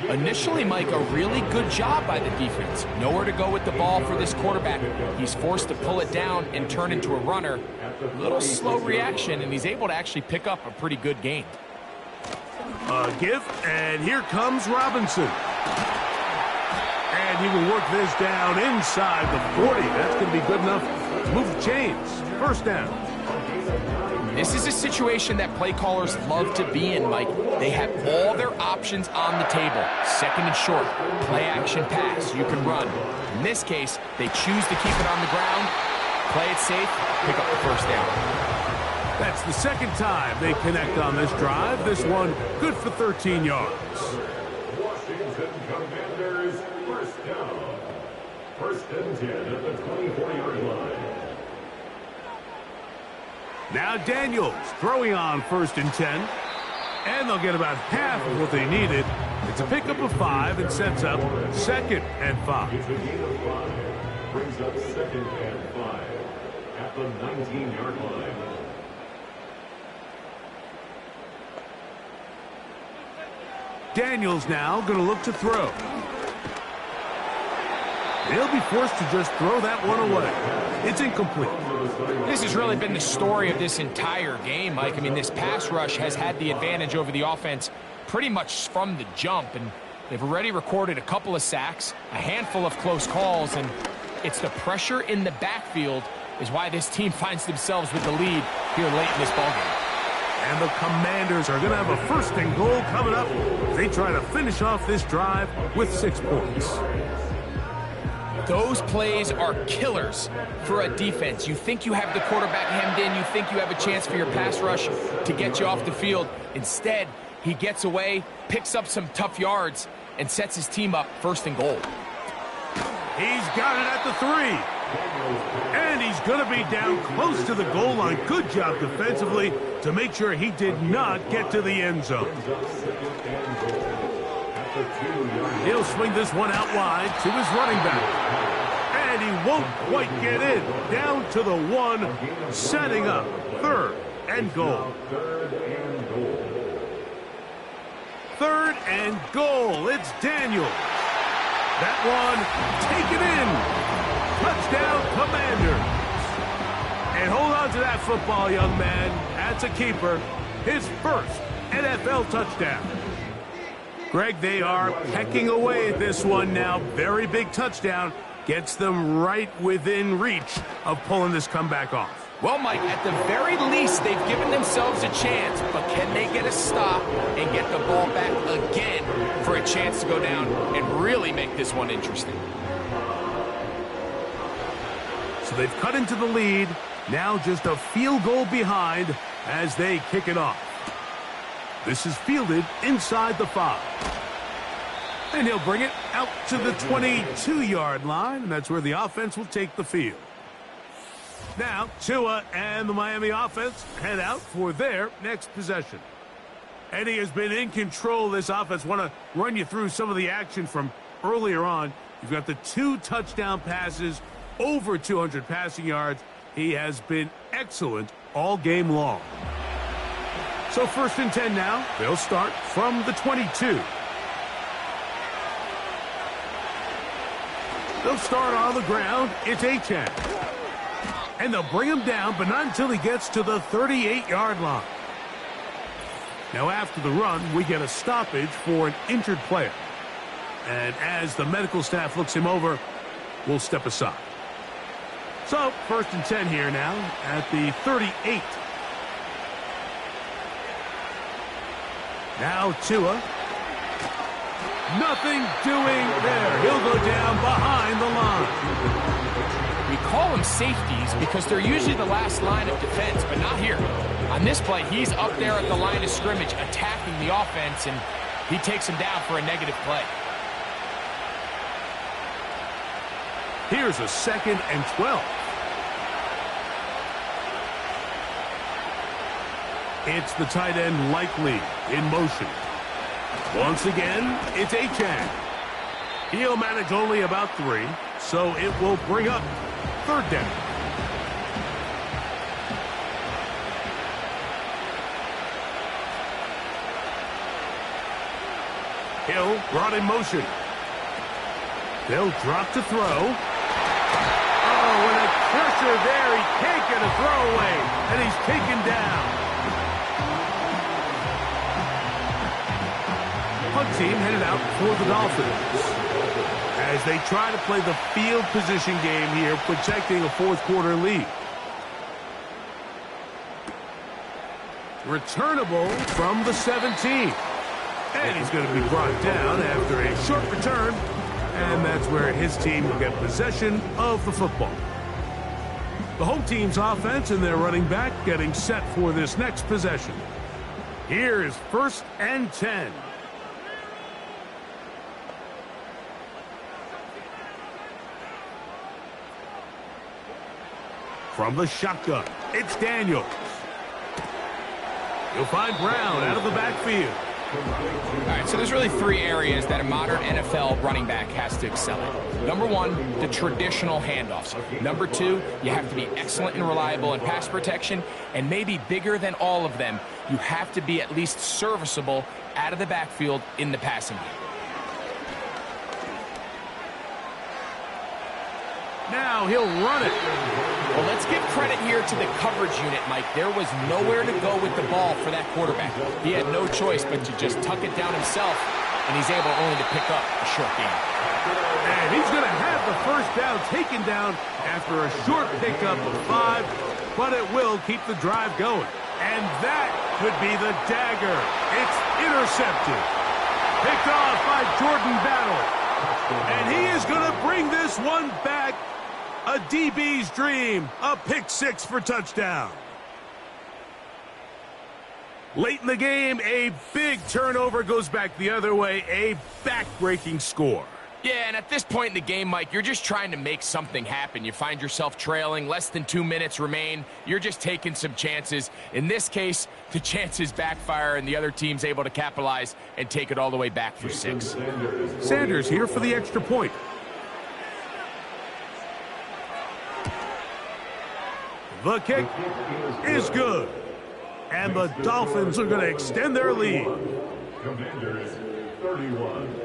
Initially, Mike, a really good job by the defense. Nowhere to go with the ball for this quarterback. He's forced to pull it down and turn into a runner. A little slow reaction, and he's able to actually pick up a pretty good gain. A give, and here comes Robinson. And he will work this down inside the 40. That's going to be good enough to move the chains. First down. This is a situation that play callers love to be in, Mike. They have all their options on the table. Second and short, play action pass, you can run. In this case, they choose to keep it on the ground, play it safe, pick up the first down. That's the second time they connect on this drive. This one good for 13 yards. Washington Commanders first down. First and 10 at the 24-yard line. Now Daniels throwing on first and 10. And they'll get about half of what they needed. It's a pickup of 5 and sets up 2nd and 5. It's a gain of 5. Brings up 2nd and 5 at the 19-yard line. Daniels now going to look to throw. He'll be forced to just throw that one away. It's incomplete. This has really been the story of this entire game, Mike. I mean, this pass rush has had the advantage over the offense pretty much from the jump, and they've already recorded a couple of sacks, a handful of close calls, and it's the pressure in the backfield is why this team finds themselves with the lead here late in this ballgame. And the Commanders are going to have a 1st and goal coming up. They try to finish off this drive with 6 points. Those plays are killers for a defense. You think you have the quarterback hemmed in. You think you have a chance for your pass rush to get you off the field. Instead, he gets away, picks up some tough yards, and sets his team up 1st and goal. He's got it at the 3. And he's going to be down close to the goal line. Good job defensively to make sure he did not get to the end zone. He'll swing this one out wide to his running back. And he won't quite get in. Down to the 1, setting up 3rd and goal. 3rd and goal. It's Daniels. That one taken in. Touchdown, Commanders. And hold on to that football, young man. That's a keeper. His 1st NFL touchdown. Greg, they are pecking away at this one now. Very big touchdown. Gets them right within reach of pulling this comeback off. Well, Mike, at the very least, they've given themselves a chance, but can they get a stop and get the ball back again for a chance to go down and really make this one interesting? So they've cut into the lead. Now just a field goal behind as they kick it off. This is fielded inside the 5. And he'll bring it out to the 22-yard line, and that's where the offense will take the field. Now, Tua and the Miami offense head out for their next possession. Eddie has been in control of this offense. Want to run you through some of the action from earlier on. You've got the 2 touchdown passes, over 200 passing yards. He has been excellent all game long. So 1st and 10 now. They'll start from the 22. They'll start on the ground. It's Achane. And they'll bring him down, but not until he gets to the 38-yard line. Now after the run, we get a stoppage for an injured player. And as the medical staff looks him over, we'll step aside. So 1st and 10 here now at the 38. Now Tua. Nothing doing there. He'll go down behind the line. We call them safeties because they're usually the last line of defense, but not here. On this play, he's up there at the line of scrimmage attacking the offense, and he takes him down for a negative play. Here's a 2nd and 12. It's the tight end Likely in motion. Once again, it's Achane. He'll manage only about 3, so it will bring up 3rd down. Hill brought in motion. They'll drop to throw. Oh, and a pressure there. He can't get a throwaway, and he's taken down. Punt team headed out for the Dolphins as they try to play the field position game here, protecting a 4th quarter lead. Returnable from the 17. And he's going to be brought down after a short return, and that's where his team will get possession of the football. The home team's offense and their running back getting set for this next possession. Here is 1st and 10. From the shotgun, it's Daniels. You'll find Brown out of the backfield. All right, so there's really three areas that a modern NFL running back has to excel in. Number one, the traditional handoffs. Number two, you have to be excellent and reliable in pass protection. And maybe bigger than all of them, you have to be at least serviceable out of the backfield in the passing game. Now he'll run it. Well, let's give credit here to the coverage unit, Mike. There was nowhere to go with the ball for that quarterback. He had no choice but to just tuck it down himself, and he's able only to pick up a short gain. And he's going to have the first down taken down after a short pickup of 5, but it will keep the drive going. And that could be the dagger. It's intercepted. Picked off by Jordan Battle. And he is going to bring this one back. A DB's dream. A pick 6 for touchdown. Late in the game, a big turnover goes back the other way. A back-breaking score. Yeah, and at this point in the game, Mike, you're just trying to make something happen. You find yourself trailing, less than 2 minutes remain. You're just taking some chances. In this case, the chances backfire, and the other team's able to capitalize and take it all the way back for 6. Sanders here for the extra point. The kick is good. And the Dolphins are going to extend their lead. Commanders 31.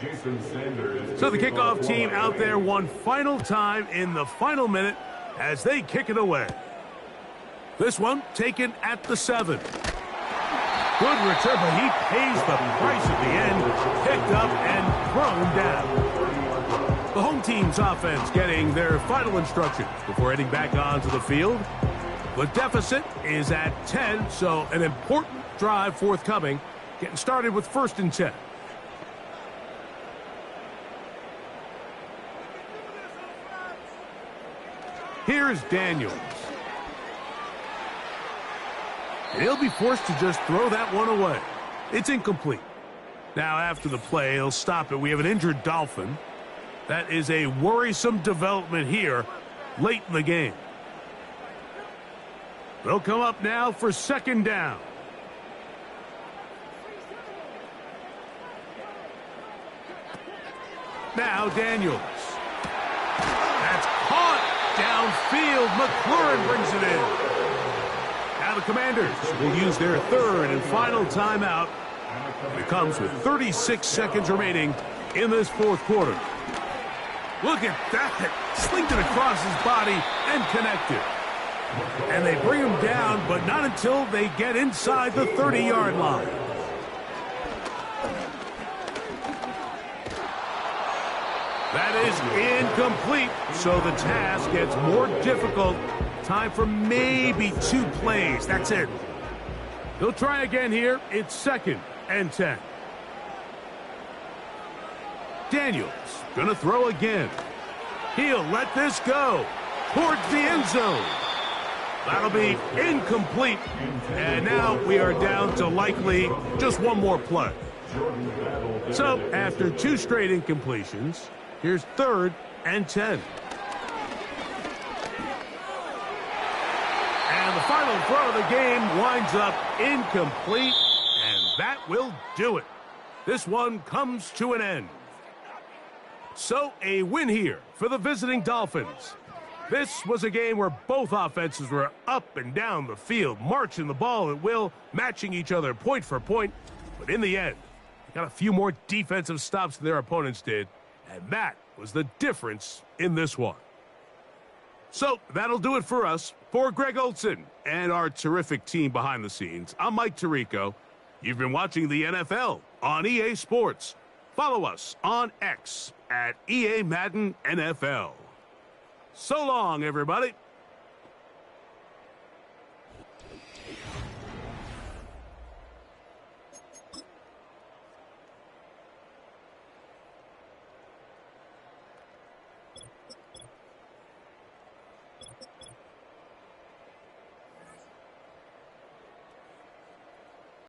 Jason Sanders. So the kickoff team out there one final time in the final minute as they kick it away. This one taken at the 7. Good return, but he pays the price at the end. Picked up and thrown down. The home team's offense getting their final instructions before heading back onto the field. The deficit is at 10, so an important drive forthcoming. Getting started with 1st and 10. Here's Daniels. He'll be forced to just throw that one away. It's incomplete. Now after the play, he'll stop it. We have an injured Dolphin. That is a worrisome development here late in the game. They'll come up now for 2nd down. Now Daniels. That's caught downfield. McLaurin brings it in. Now the Commanders will use their 3rd and final timeout. And it comes with 36 seconds remaining in this 4th quarter. Look at that. Slinked it across his body and connected. And they bring him down, but not until they get inside the 30-yard line. That is incomplete, so the task gets more difficult. Time for maybe 2 plays. That's it. He'll try again here. It's 2nd and 10. Daniels gonna throw again. He'll let this go towards the end zone. That'll be incomplete. And now we are down to likely just one more play. So after 2 straight incompletions, here's 3rd and 10. And the final throw of the game winds up incomplete, and that will do it. This one comes to an end. So a win here for the visiting Dolphins. This was a game where both offenses were up and down the field, marching the ball at will, matching each other point for point. But in the end, they got a few more defensive stops than their opponents did, and that was the difference in this one. So that'll do it for us. For Greg Olson and our terrific team behind the scenes, I'm Mike Tirico. You've been watching the NFL on EA Sports. Follow us on X at EA Madden NFL. So long, everybody.